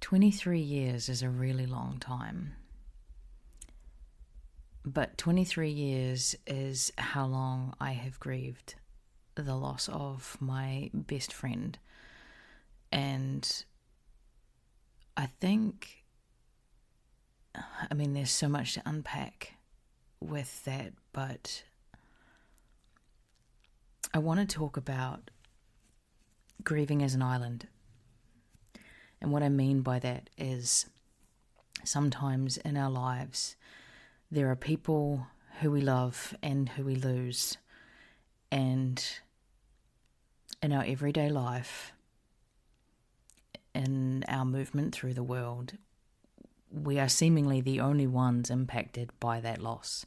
23 years is a really long time. But 23 years is how long I have grieved the loss of my best friend. And I think, there's so much to unpack with that, but I want to talk about grieving as an island. And what I mean by that is sometimes in our lives, there are people who we love and who we lose. And in our everyday life, in our movement through the world, we are seemingly the only ones impacted by that loss.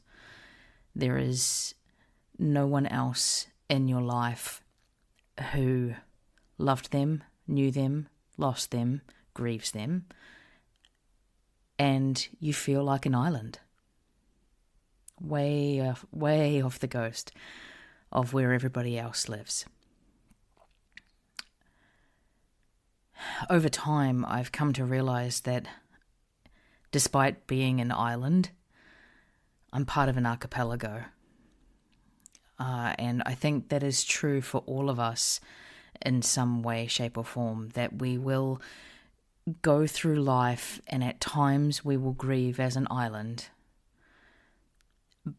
There is no one else in your life who loved them, knew them, lost them, grieves them, and you feel like an island, way off the coast of where everybody else lives. Over time, I've come to realize that despite being an island, I'm part of an archipelago. And I think that is true for all of us in some way, shape or form, that we will go through life and at times we will grieve as an island,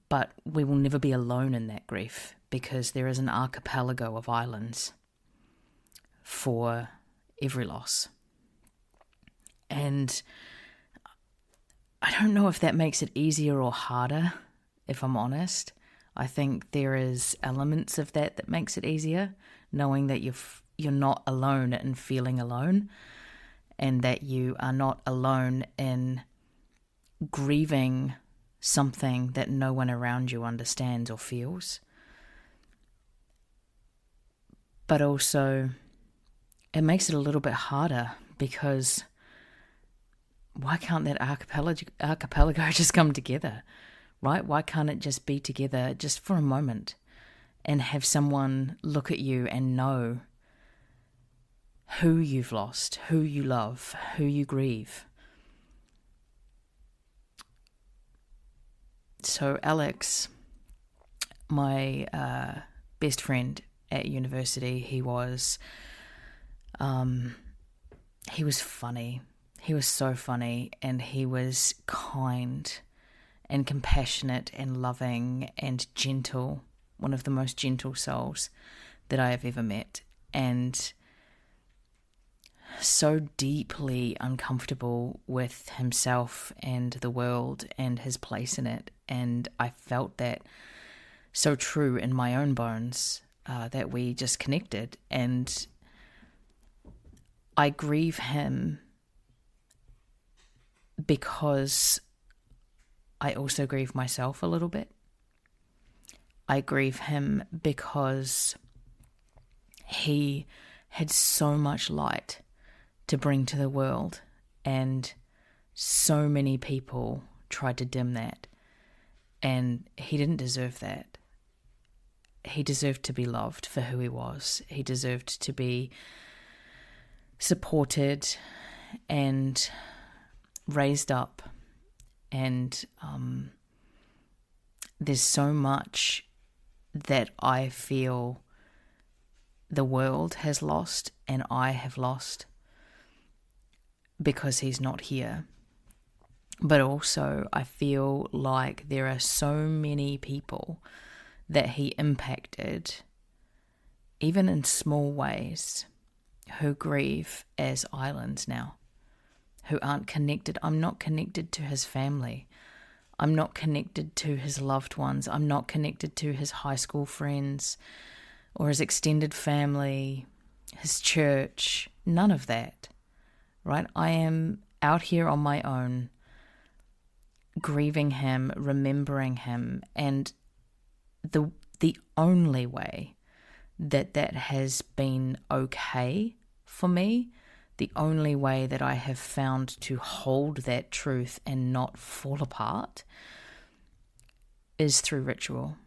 but we will never be alone in that grief because there is an archipelago of islands for every loss. And I don't know if that makes it easier or harder, if I'm honest. I think there is elements of that makes it easier, knowing that you're not alone in feeling alone, and that you are not alone in grieving something that no one around you understands or feels. But also, it makes it a little bit harder because why can't that archipelago just come together, right? Why can't it just be together just for a moment and have someone look at you and know who you've lost, who you love, who you grieve? So Alex, my best friend at university, he was funny. He was so funny, and he was kind and compassionate and loving and gentle, one of the most gentle souls that I have ever met, and so deeply uncomfortable with himself and the world and his place in it. And I felt that so true in my own bones, that we just connected. And I grieve him because I also grieve myself a little bit. I grieve him because he had so much light to bring to the world, and so many people tried to dim that, and he didn't deserve that. He deserved to be loved for who he was. He deserved to be supported and raised up, and there's so much that I feel the world has lost and I have lost because he's not here. But also I feel like there are so many people that he impacted, even in small ways, who grieve as islands now, who aren't connected. I'm not connected to his family. I'm not connected to his loved ones. I'm not connected to his high school friends or his extended family, his church, none of that, right? I am out here on my own, grieving him, remembering him, and the only way that has been okay for me, the only way that I have found to hold that truth and not fall apart, is through ritual.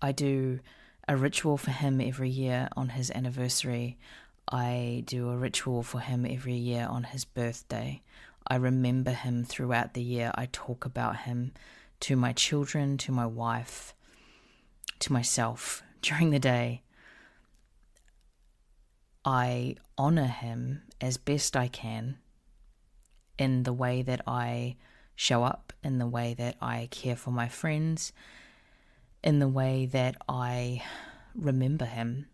I do a ritual for him every year on his anniversary. I do a ritual for him every year on his birthday. I remember him throughout the year. I talk about him to my children, to my wife, to myself during the day. I honor him as best I can in the way that I show up, in the way that I care for my friends, in the way that I remember him.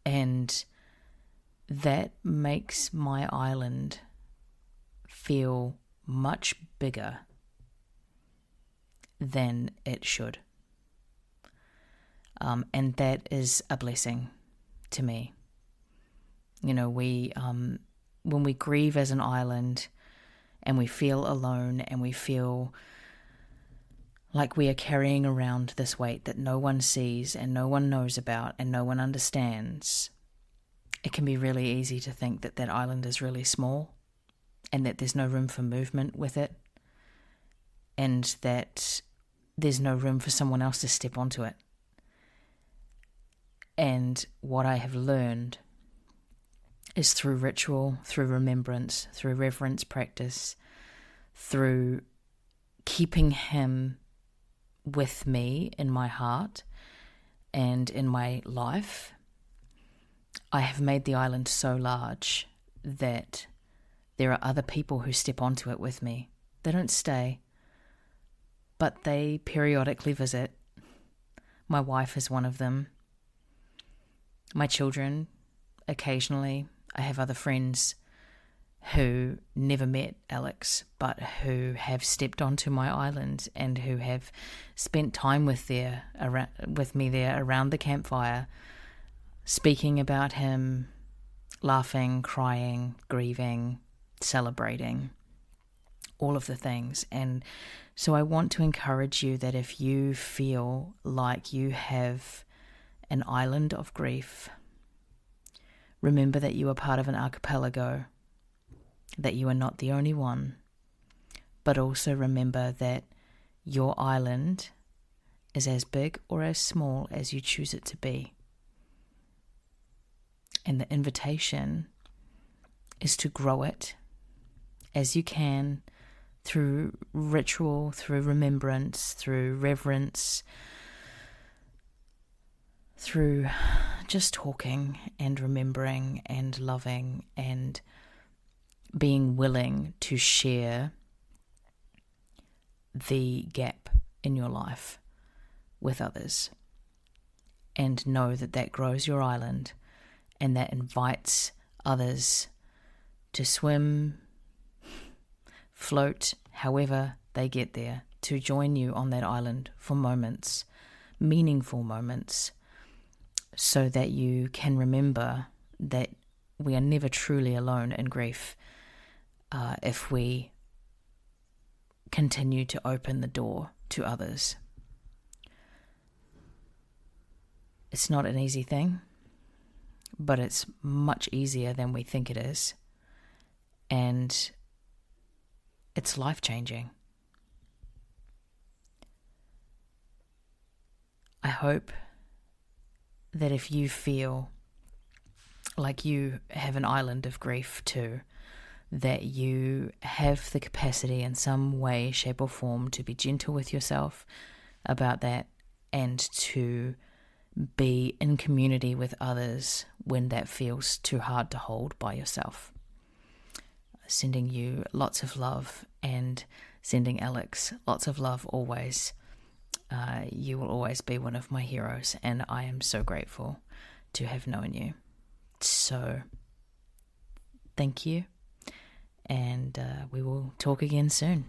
And that makes my island feel much bigger than it should. And that is a blessing to me. You know, when we grieve as an island and we feel alone and we feel like we are carrying around this weight that no one sees and no one knows about and no one understands, it can be really easy to think that that island is really small and that there's no room for movement with it and that there's no room for someone else to step onto it. And what I have learned is through ritual, through remembrance, through reverence practice, through keeping him with me in my heart and in my life, I have made the island so large that there are other people who step onto it with me. They don't stay, but they periodically visit. My wife is one of them. My children, occasionally. I have other friends who never met Alex, but who have stepped onto my island and who have spent time with me there around the campfire, speaking about him, laughing, crying, grieving, celebrating, all of the things. And so I want to encourage you that if you feel like you have an island of grief, remember that you are part of an archipelago, that you are not the only one, but also remember that your island is as big or as small as you choose it to be. And the invitation is to grow it as you can through ritual, through remembrance, through reverence, through just talking and remembering and loving and being willing to share the gap in your life with others, and know that that grows your island and that invites others to swim, float, however they get there, to join you on that island for moments, meaningful moments, so that you can remember that we are never truly alone in grief if we continue to open the door to others. It's not an easy thing, but it's much easier than we think it is. And it's life-changing. I hope that if you feel like you have an island of grief too, that you have the capacity in some way, shape or form to be gentle with yourself about that and to be in community with others when that feels too hard to hold by yourself. Sending you lots of love and sending Alex lots of love always. You will always be one of my heroes, and I am so grateful to have known you. So, thank you, and we will talk again soon.